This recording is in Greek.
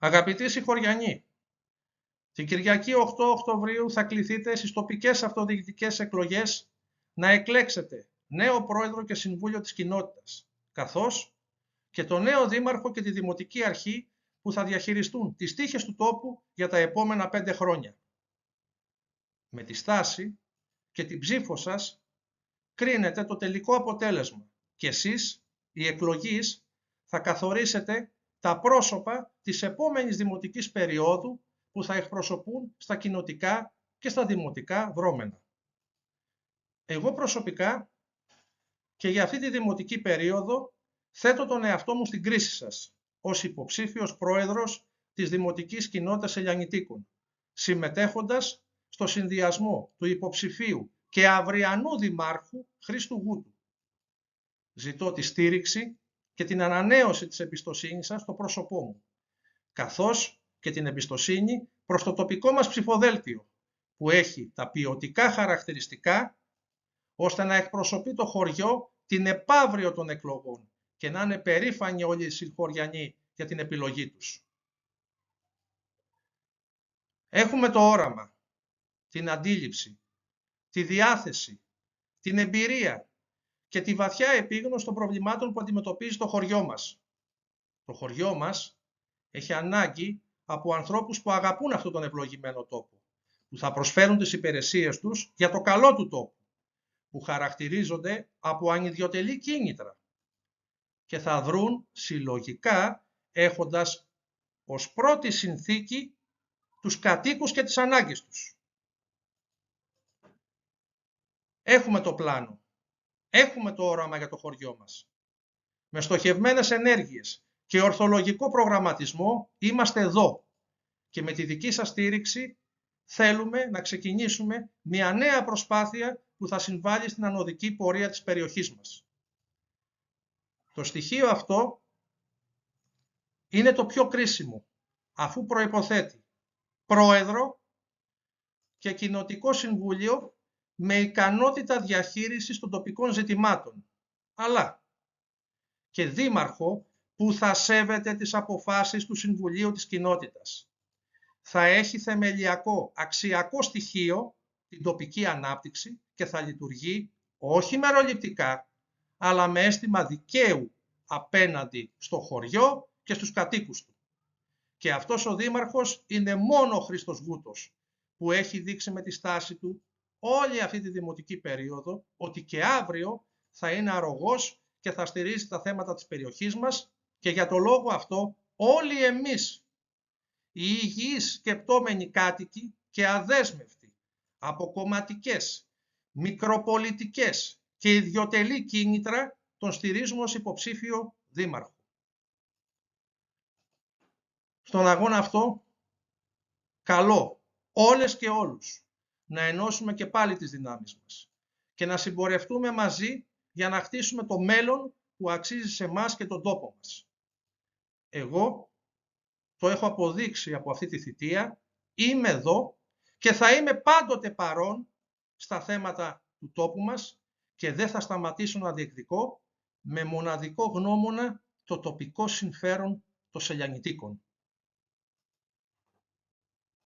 Αγαπητοί συγχωριανοί, την Κυριακή 8 Οκτωβρίου θα κληθείτε στις τοπικές αυτοδιοικητικές εκλογές να εκλέξετε νέο πρόεδρο και συμβούλιο της κοινότητας, καθώς και το νέο δήμαρχο και τη δημοτική αρχή που θα διαχειριστούν τις τύχες του τόπου για τα επόμενα 5 χρόνια. Με τη στάση και την ψήφο σας κρίνεται το τελικό αποτέλεσμα και εσείς, οι εκλογείς, θα καθορίσετε τα πρόσωπα της επόμενης δημοτικής περίοδου που θα εκπροσωπούν στα κοινοτικά και στα δημοτικά δρόμενα. Εγώ προσωπικά και για αυτή τη δημοτική περίοδο θέτω τον εαυτό μου στην κρίση σας ως υποψήφιος πρόεδρος της Δημοτικής Κοινότητας Ελιανητίκων, συμμετέχοντας στο συνδυασμό του υποψηφίου και αυριανού δημάρχου Χρήστου Γούτου. Ζητώ τη στήριξη και την ανανέωση της εμπιστοσύνης σας στο πρόσωπό μου, καθώς και την εμπιστοσύνη προς το τοπικό μας ψηφοδέλτιο, που έχει τα ποιοτικά χαρακτηριστικά ώστε να εκπροσωπεί το χωριό την επαύριο των εκλογών και να είναι περήφανοι όλοι οι συγχωριανοί για την επιλογή τους. Έχουμε το όραμα, την αντίληψη, τη διάθεση, την εμπειρία και τη βαθιά επίγνωση των προβλημάτων που αντιμετωπίζει το χωριό μας. Το χωριό μας έχει ανάγκη από ανθρώπους που αγαπούν αυτόν τον ευλογημένο τόπο, που θα προσφέρουν τις υπηρεσίες τους για το καλό του τόπου, που χαρακτηρίζονται από ανιδιοτελή κίνητρα και θα δρουν συλλογικά έχοντας ως πρώτη συνθήκη τους κατοίκους και τις ανάγκες τους. Έχουμε το πλάνο, έχουμε το όραμα για το χωριό μας. Με στοχευμένες ενέργειες και ορθολογικό προγραμματισμό είμαστε εδώ και με τη δική σας στήριξη θέλουμε να ξεκινήσουμε μια νέα προσπάθεια που θα συμβάλλει στην ανωδική πορεία της περιοχής μας. Το στοιχείο αυτό είναι το πιο κρίσιμο, αφού προϋποθέτει πρόεδρο και κοινοτικό συμβούλιο με ικανότητα διαχείρισης των τοπικών ζητημάτων, αλλά και δήμαρχο που θα σέβεται τις αποφάσεις του Συμβουλίου της Κοινότητας. Θα έχει θεμελιακό, αξιακό στοιχείο την τοπική ανάπτυξη και θα λειτουργεί όχι μεροληπτικά, αλλά με αίσθημα δικαίου απέναντι στο χωριό και στους κατοίκους του. Και αυτός ο δήμαρχος είναι μόνο ο Χρήστος Γούτος, που έχει δείξει με τη στάση του όλη αυτή τη δημοτική περίοδο ότι και αύριο θα είναι αρρωγός και θα στηρίζει τα θέματα της περιοχής μας και για το λόγο αυτό όλοι εμείς, οι υγιείς σκεπτόμενοι κάτοικοι και αδέσμευτοι από κομματικές, μικροπολιτικές και ιδιωτελή κίνητρα τον στηρίζουμε ως υποψήφιο δήμαρχο. Στον αγώνα αυτό καλώ όλες και όλους να ενώσουμε και πάλι τις δυνάμεις μας και να συμπορευτούμε μαζί για να χτίσουμε το μέλλον που αξίζει σε εμάς και τον τόπο μας. Εγώ το έχω αποδείξει από αυτή τη θητεία, είμαι εδώ και θα είμαι πάντοτε παρόν στα θέματα του τόπου μας και δεν θα σταματήσω να διεκδικώ με μοναδικό γνώμονα το τοπικό συμφέρον των Ελιανητίκων.